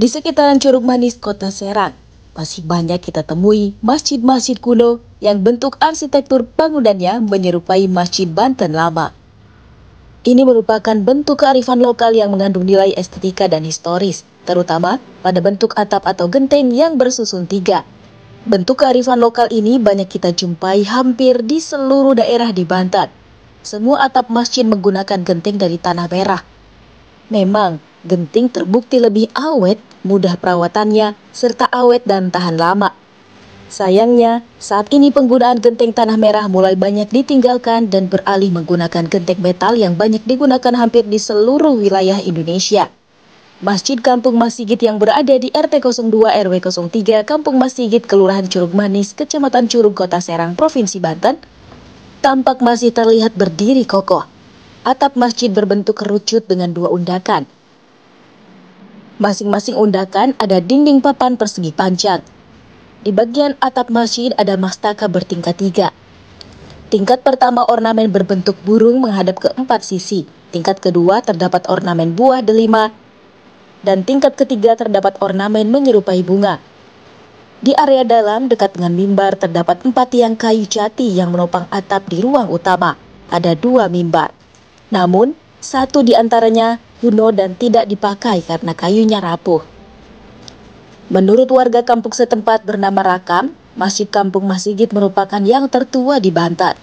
Di sekitaran Curug Manis, Kota Serang, masih banyak kita temui masjid-masjid kuno yang bentuk arsitektur bangunannya menyerupai Masjid Banten lama. Ini merupakan bentuk kearifan lokal yang mengandung nilai estetika dan historis, terutama pada bentuk atap atau genteng yang bersusun tiga. Bentuk kearifan lokal ini banyak kita jumpai hampir di seluruh daerah di Banten. Semua atap masjid menggunakan genteng dari tanah merah. Memang, genting terbukti lebih awet, mudah perawatannya, serta awet dan tahan lama. Sayangnya, saat ini penggunaan genteng tanah merah mulai banyak ditinggalkan dan beralih menggunakan genteng metal yang banyak digunakan hampir di seluruh wilayah Indonesia. Masjid Kampung Mas Sigit yang berada di RT 02 RW 03 Kampung Mas Sigit, Kelurahan Curug Manis, Kecamatan Curug, Kota Serang, Provinsi Banten, tampak masih terlihat berdiri kokoh. Atap masjid berbentuk kerucut dengan dua undakan. Masing-masing undakan ada dinding papan persegi panjang. Di bagian atap masjid ada mastaka bertingkat tiga. Tingkat pertama ornamen berbentuk burung menghadap ke empat sisi. Tingkat kedua terdapat ornamen buah delima. Dan tingkat ketiga terdapat ornamen menyerupai bunga. Di area dalam dekat dengan mimbar terdapat 4 tiang kayu jati yang menopang atap di ruang utama. Ada 2 mimbar. Namun, satu di antaranya kuno dan tidak dipakai karena kayunya rapuh. Menurut warga kampung setempat bernama Rakam, Masjid Kampung Mas Sigit merupakan yang tertua di Banten.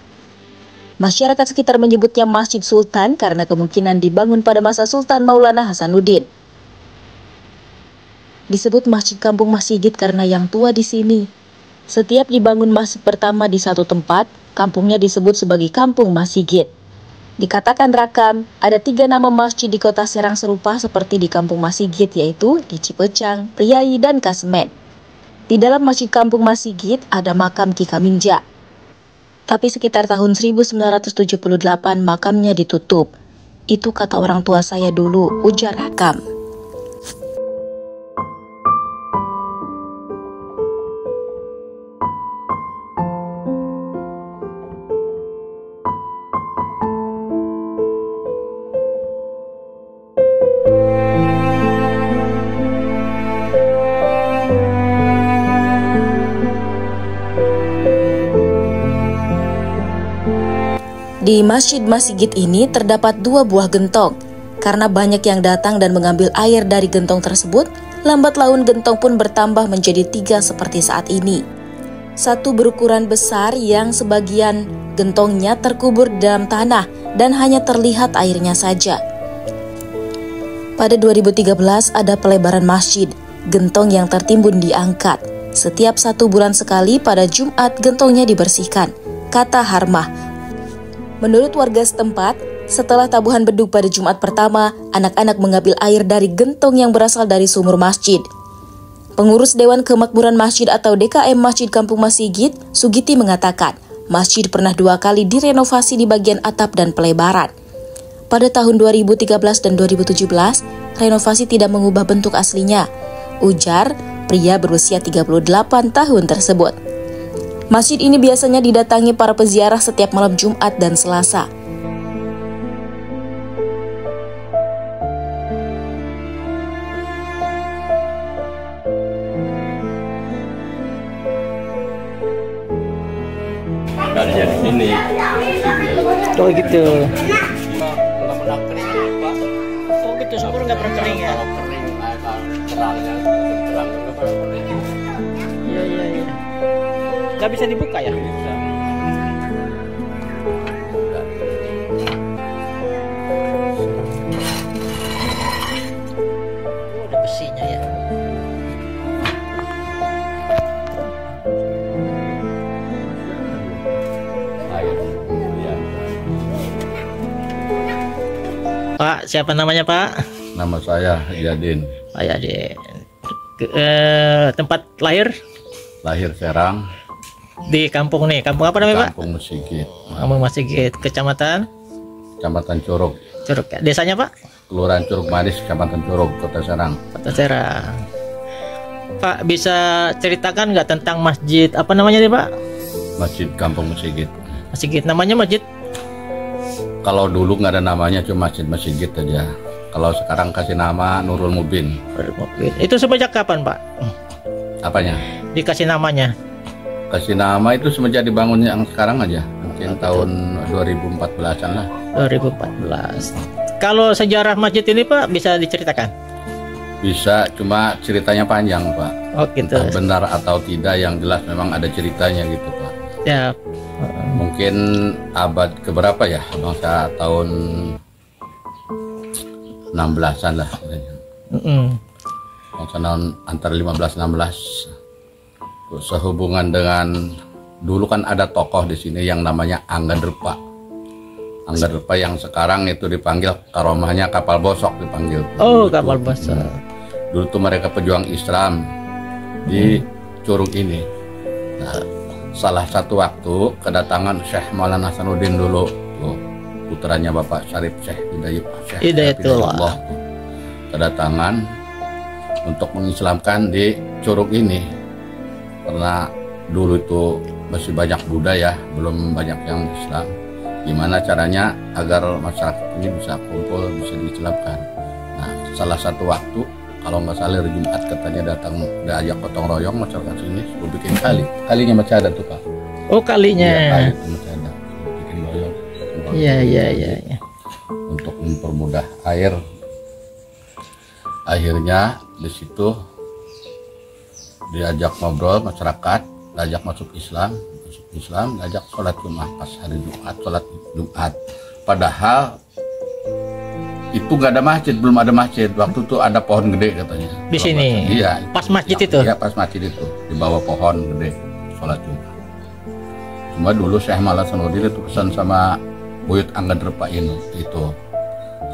Masyarakat sekitar menyebutnya Masjid Sultan karena kemungkinan dibangun pada masa Sultan Maulana Hasanuddin. Disebut Masjid Kampung Mas Sigit karena yang tua di sini. Setiap dibangun masjid pertama di satu tempat, kampungnya disebut sebagai Kampung Mas Sigit. Dikatakan Rakam, ada 3 nama masjid di Kota Serang serupa seperti di Kampung Mas Sigit, yaitu di Cipecang, Priai, dan Kasemen. Di dalam Masjid Kampung Mas Sigit ada makam Ki Kamingja. Tapi sekitar tahun 1978 makamnya ditutup. Itu kata orang tua saya dulu, ujar Rakam. Di Masjid Mas Sigit ini terdapat 2 buah gentong. Karena banyak yang datang dan mengambil air dari gentong tersebut, lambat laun gentong pun bertambah menjadi 3 seperti saat ini. Satu berukuran besar yang sebagian gentongnya terkubur dalam tanah dan hanya terlihat airnya saja. Pada 2013 ada pelebaran masjid, gentong yang tertimbun diangkat. Setiap 1 bulan sekali pada Jumat gentongnya dibersihkan, kata Harmah. Menurut warga setempat, setelah tabuhan beduk pada Jumat pertama, anak-anak mengambil air dari gentong yang berasal dari sumur masjid. Pengurus Dewan Kemakmuran Masjid atau DKM Masjid Kampung Mas Sigit, Sugiti mengatakan, masjid pernah 2 kali direnovasi di bagian atap dan pelebaran. Pada tahun 2013 dan 2017, renovasi tidak mengubah bentuk aslinya, ujar pria berusia 38 tahun tersebut. Masjid ini biasanya didatangi para peziarah setiap malam Jumat dan Selasa. Dari sini. Oh gitu. Nggak pernah kering, Pak. Oh gitu, sumur nggak pernah kering ya? Kalau kering, terangnya terang itu kalau kering. Iya. Nggak bisa dibuka ya? Bisa. Oh, ada besinya ya. Air. Iya. Pak, siapa namanya Pak? Nama saya Yadin. Pak Yadin. Tempat lahir Lahir Serang. di kampung nih. Kampung apa namanya Pak? Kampung Mas Sigit. Kampung Mas Sigit, Kecamatan Kecamatan Curug. Curug. Desanya Pak? Kelurahan Curug Manis, Kecamatan Curug, Kota Serang. Kota Serang. Pak, bisa ceritakan nggak tentang masjid apa namanya nih Pak? Masjid Kampung Mas Sigit. Mas Sigit, namanya masjid? Kalau dulu nggak ada namanya, cuma Masjid Mas Sigit aja. Kalau sekarang kasih nama Nurul Mubin. Itu semenjak kapan, Pak? Apanya? Dikasih namanya? Kasih nama itu semenjak dibangun yang sekarang aja. Mungkin tahun 2014-an lah. 2014. Kalau sejarah masjid ini, Pak, bisa diceritakan? Bisa, cuma ceritanya panjang, Pak. Oh gitu. Entah benar atau tidak, yang jelas memang ada ceritanya gitu, Pak. Ya. Mungkin abad keberapa ya, bangsa tahun 16-an lah. Bangsa tahun antara 15-16. Sehubungan dengan dulu kan ada tokoh di sini yang namanya Angga Derpa. Angga Derpa yang sekarang itu dipanggil karomahnya kapal bosok dipanggil. Oh, kapal bosok. Dulu tuh mereka pejuang Islam di Curug ini. Nah, salah satu waktu kedatangan Syekh Maulana Hasanuddin dulu, tuh, putranya Bapak Syarif Syekh Hidayatullah, kedatangan untuk mengislamkan di Curug ini, karena dulu itu masih banyak Buddha ya, belum banyak yang Islam. Gimana caranya agar masyarakat ini bisa kumpul, bisa diislamkan. Nah, salah satu waktu, kalau nggak salah hari Jumat katanya datang, diajak gotong royong masyarakat sini, suruh bikin kalinya masih ada tuh Pak. Oh, kalinya. Iya, kali itu masih ada, suruh bikin royong. Iya. Untuk mempermudah air. Akhirnya di situ diajak ngobrol masyarakat, diajak masuk Islam, diajak sholat Jumat pas hari Jumat, sholat Jumat. Padahal itu nggak ada masjid, belum ada masjid. Waktu itu ada pohon gede katanya. Di sini. Iya. Pas masjid itu. Iya, pas masjid itu di bawah pohon gede sholat Jumat. Cuma dulu Syekh Maulana Hasanuddin itu pesan sama Buyut Angga Derpa ini itu,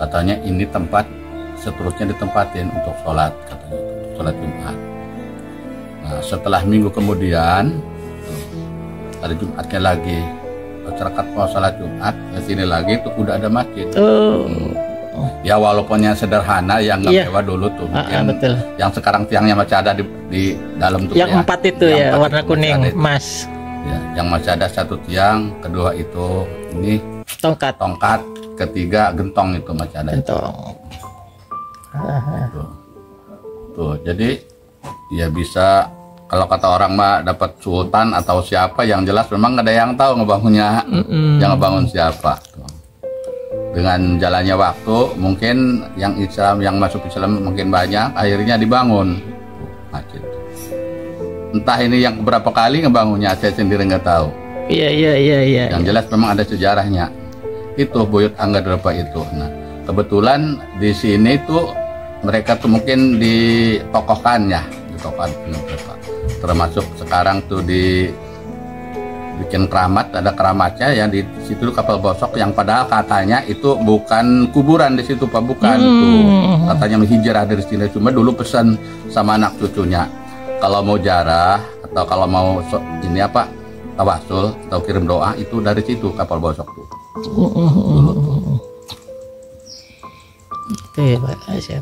katanya ini tempat seterusnya ditempatin untuk sholat, katanya sholat Jumat. Nah, setelah minggu kemudian hari Jumatnya lagi masyarakat mau sholat Jumat ke sini lagi itu udah ada masjid. Ya walaupun yang sederhana, yang nggak mewah dulu tuh, mungkin betul. Yang sekarang tiangnya masih ada di dalam tuh. Yang ya. 4 itu yang ya, warna kuning, emas. Ya, yang masih ada satu tiang, kedua itu ini tongkat, ketiga gentong itu masih ada. Gentong. Tuh, jadi ya bisa, kalau kata orang mah dapat sultan atau siapa, yang jelas memang ada yang tahu ngebangunnya, yang ngebangun siapa. Tuh. Dengan jalannya waktu, mungkin yang Islam, yang masuk Islam mungkin banyak, akhirnya dibangun masjid. Entah ini yang berapa kali ngebangunnya, saya sendiri nggak tahu. Iya. Yang jelas memang ada sejarahnya. Itu Buyut Angga Derpa itu. Nah, kebetulan di sini tuh mereka tuh mungkin ditokohkan ya, termasuk sekarang tuh bikin keramat, ada keramatnya yang di situ kapal bosok, yang padahal katanya itu bukan kuburan di situ Pak, bukan tuh, katanya menghijrah dari sini. Cuma dulu pesan sama anak cucunya, kalau mau jarah atau kalau mau ini apa tawasul atau kirim doa itu dari situ kapal bosok tuh.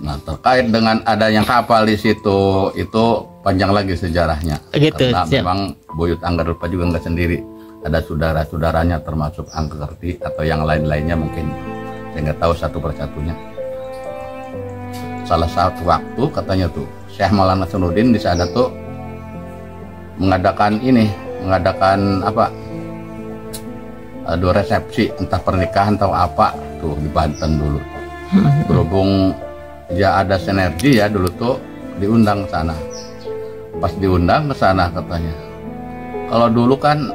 Nah, terkait dengan adanya kapal di situ itu panjang lagi sejarahnya. Karena memang Buyut Angga Derpa juga nggak sendiri, ada saudara-saudaranya termasuk Angga Kerti atau yang lain-lainnya, mungkin saya nggak tahu satu persatunya. Salah satu waktu katanya tuh Syekh Maulana Hasanuddin di sana tuh mengadakan apa? Aduh, resepsi entah pernikahan atau apa tuh di Banten dulu. Berhubung ya ada sinergi ya dulu tuh diundang ke sana. Pas diundang ke sana katanya, kalau dulu kan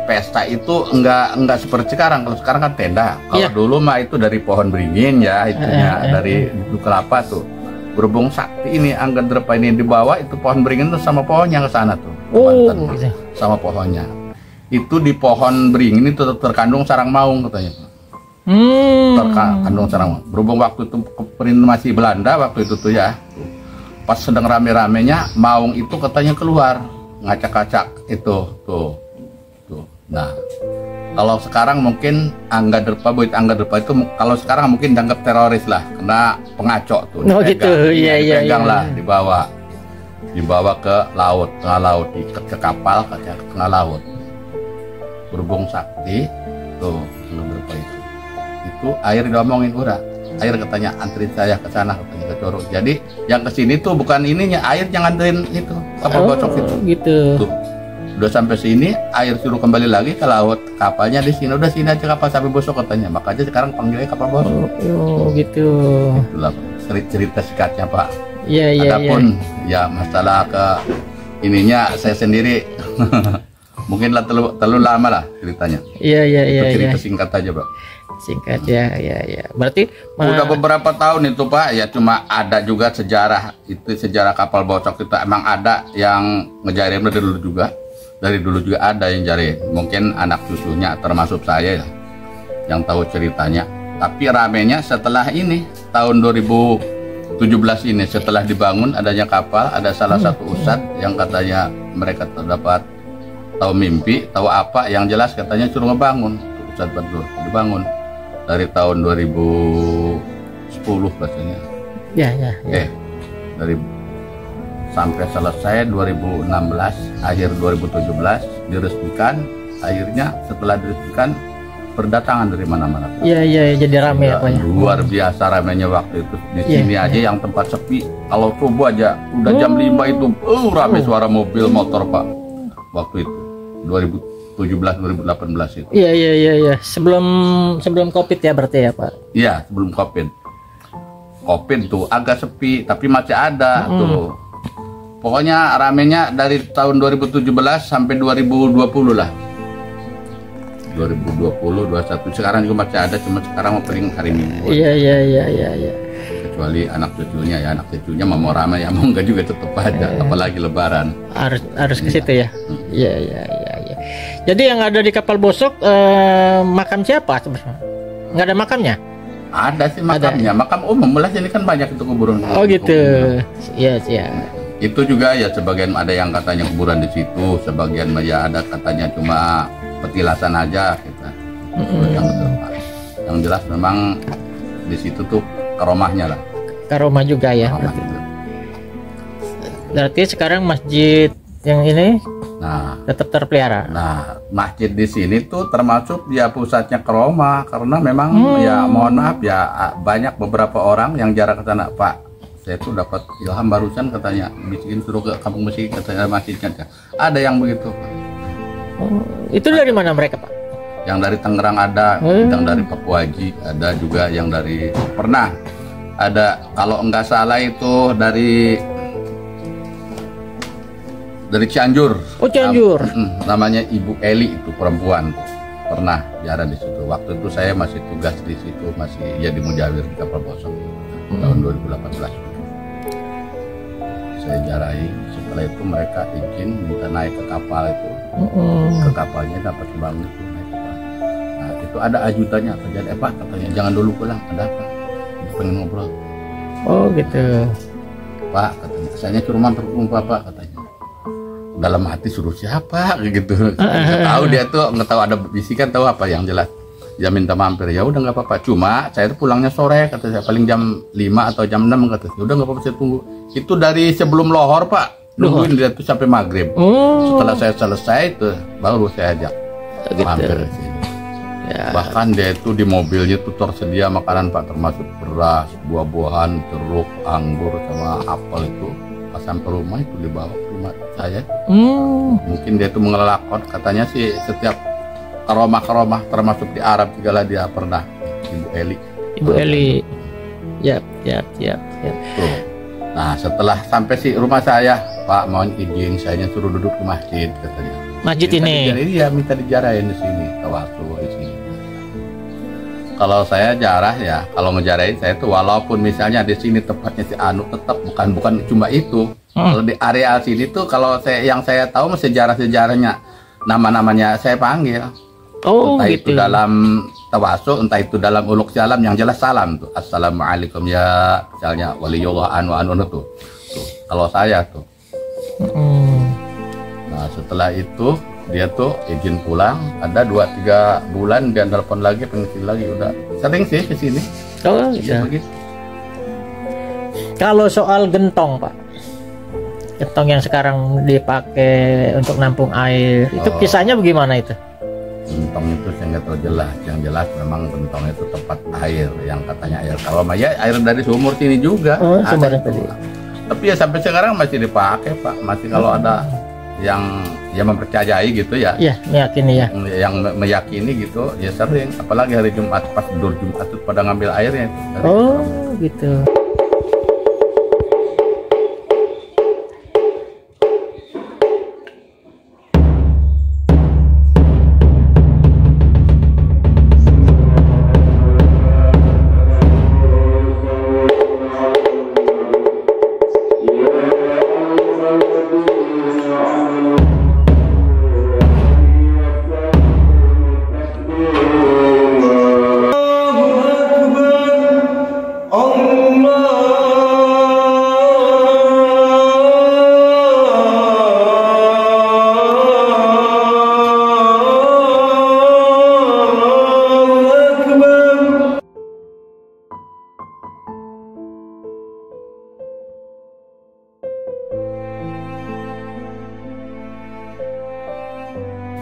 pesta itu enggak seperti sekarang. Kalau sekarang kan tenda. Kalau dulu mah itu dari pohon beringin ya, itunya dari buku kelapa tuh. Berhubung sakti ini Angga Derpa ini dibawa, itu pohon beringin tuh sama pohonnya ke sana tuh. Banten, sama pohonnya. Itu di pohon beringin itu terkandung sarang maung katanya. Terkandung sarang maung. Berhubung waktu itu masih Belanda waktu itu tuh ya. Pas sedang rame-ramenya maung itu katanya keluar ngacak-ngacak itu tuh. Nah, kalau sekarang mungkin Angga Derpa, Buyut Angga Derpa itu kalau sekarang mungkin dianggap teroris lah, kena pengacok tuh. Oh gitu, iya. Lah, dibawa ke laut, tengah laut, ke kapal, ke tengah laut. Berhubung sakti tuh Angga Derpa itu air diomongin udah air katanya, anterin saya ke sana katanya ke Curug. Jadi yang ke sini tuh bukan ininya, air yang anterin itu kapal bocok itu. Gitu. Tuh. Udah sampai sini, air suruh kembali lagi ke laut. Kapalnya di sini, udah sini aja kapal sapi bosok katanya. Makanya sekarang panggilnya kapal bosok. Oh, gitu. Itulah cerita singkatnya Pak. Iya, iya, iya. Adapun ya masalah ke ininya saya sendiri mungkin lah terlalu lama lah ceritanya. Iya, iya, iya. Itu cerita Iya. singkat aja Pak. Singkat ya, ya, ya. Berarti Udah beberapa tahun itu Pak, ya cuma ada juga sejarah itu, sejarah kapal bocok itu emang ada yang ngejarin dari dulu juga ada yang jari. Mungkin anak cucunya termasuk saya ya, yang tahu ceritanya. Tapi ramenya setelah ini tahun 2017 ini, setelah dibangun adanya kapal, ada salah satu ustadz yang katanya mereka terdapat tahu mimpi, tahu apa, yang jelas katanya suruh ngebangun. Ustadz Badrul dibangun dari tahun 2010 katanya. ya, ya, ya. Dari sampai selesai 2016, akhir 2017 diresmikan. Akhirnya setelah diresmikan berdatangan dari mana-mana. Iya, iya, jadi rame Ya, ya, Pak ya. luar biasa ramenya waktu itu. Di Iya, sini aja yang tempat sepi, kalau subuh aja udah jam 5 itu rame suara mobil motor Pak. Waktu itu 2017 2018 itu. Iya, iya, iya, iya. Sebelum Covid ya berarti ya, Pak. Iya, sebelum Covid. Covid tuh agak sepi, tapi masih ada tuh. Pokoknya ramenya dari tahun 2017 sampai 2020 lah. 2020, 21 sekarang juga masih ada, cuma sekarang paling hari Minggu. Iya, iya, iya, iya, iya. Kecuali anak cucunya ya, anak cucunya mau ramai ya mau enggak juga tetap aja, apalagi Lebaran. Harus ke situ ya. Iya, iya, iya, iya. Jadi yang ada di kapal bosok makam siapa sebenarnya? Nggak ada makamnya? Ada sih makamnya, makam umum lah, ini kan banyak itu kuburan. Oh gitu. Iya, iya. Itu juga ya sebagian ada yang katanya kuburan di situ, sebagian ya ada katanya cuma petilasan aja kita. Yang jelas memang di situ tuh karomahnya lah. Karomah juga ya. Karomah itu. Berarti sekarang masjid yang ini Nah, tetap terpelihara. Nah, masjid di sini tuh termasuk dia pusatnya Karomah, karena memang ya mohon maaf ya banyak beberapa orang yang jarang ke sana. Pak, saya tuh dapat ilham barusan katanya bikin suruh ke kampung masjid, katanya masjidnya. Ada yang begitu. Oh, itu dari mana mereka, Pak? Yang dari Tangerang ada, yang dari Papua Haji ada juga, yang dari pernah ada, kalau enggak salah itu dari Cianjur. Oh, Cianjur. Namanya Ibu Eli, itu perempuan tuh. Pernah ziarah di situ. Waktu itu saya masih tugas di situ, masih jadi mujawir di kapal bosok tahun 2018. Saya ziarahi. Setelah itu mereka izin minta naik ke kapal itu. Ke kapalnya dapat dibangun itu naik kapal. Nah, itu ada ajudannya, kerjaan Pak katanya jangan dulu pulang, ada apa? Pengen ngobrol. Oh gitu. Pak katanya, saya suruh mampir ke rumah Pak katanya. Dalam hati suruh siapa gitu. Nggak tahu dia tuh, nggak tahu ada bisikan, tahu apa yang jelas. Dia minta mampir, ya udah nggak apa-apa. Cuma saya tuh pulangnya sore, kata saya, paling jam 5 atau jam 6 kata saya. Udah nggak apa-apa, saya tunggu. Itu dari sebelum lohor Pak, nungguin dia tuh sampai maghrib. Setelah saya selesai tuh, baru saya ajak mampir ke sini. Ya. Bahkan dia itu di mobilnya tuh tersedia makanan Pak, termasuk beras, buah-buahan, jeruk, anggur sama apel itu. Pas sampai rumah itu dibawa ke rumah saya. Mungkin dia itu mengelakon, katanya sih setiap karomah termasuk di Arab juga lah dia pernah. Ibu Eli. Ibu Eli. Yap. Tuh. Nah setelah sampai sih rumah saya, Pak mohon izin saya suruh duduk di masjid katanya. Masjid ini. Iya, minta dijarahin di sini, tawasul di sini. Kalau saya jarah ya, kalau ngejarahin saya tuh walaupun misalnya di sini tempatnya si Anu, tetap bukan cuma itu. Kalau di area sini tuh kalau yang saya tahu sejarah-sejarahnya, nama-namanya saya panggil. Oh entah gitu. itu dalam tawasul, entah itu dalam uluk salam, yang jelas salam tuh. Assalamualaikum ya, misalnya waliyullah anu tuh. Kalau saya tuh. Nah setelah itu dia tuh izin pulang, ada 2-3 bulan dia telepon lagi, pengen lagi, udah sering sih ke sini. Oh iya. Begitu. Kalau soal gentong Pak, gentong yang sekarang dipakai untuk nampung air, itu kisahnya bagaimana itu? Gentong itu saya nggak tahu jelas. Yang jelas memang gentong itu tempat air, yang katanya air kawah. Ya air dari sumur sini juga. Oh, sumur ada tadi. itu. Tapi ya sampai sekarang masih dipakai Pak. Masih kalau ada yang mempercayai gitu ya. Iya, meyakini ya. Yang meyakini gitu ya sering. Apalagi hari Jumat pas dur Jumat itu pada ngambil airnya. Oh, gitu.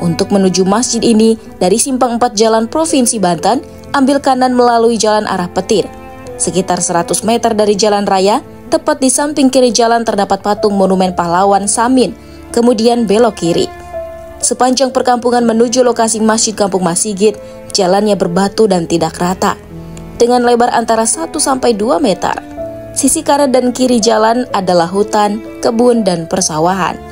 Untuk menuju masjid ini, dari simpang 4 Jalan Provinsi Banten, ambil kanan melalui jalan arah Petir. Sekitar 100 meter dari jalan raya, tepat di samping kiri jalan terdapat patung monumen pahlawan Samin, kemudian belok kiri. Sepanjang perkampungan menuju lokasi Masjid Kampung Mas Sigit, jalannya berbatu dan tidak rata, dengan lebar antara 1-2 meter. Sisi kanan dan kiri jalan adalah hutan, kebun, dan persawahan.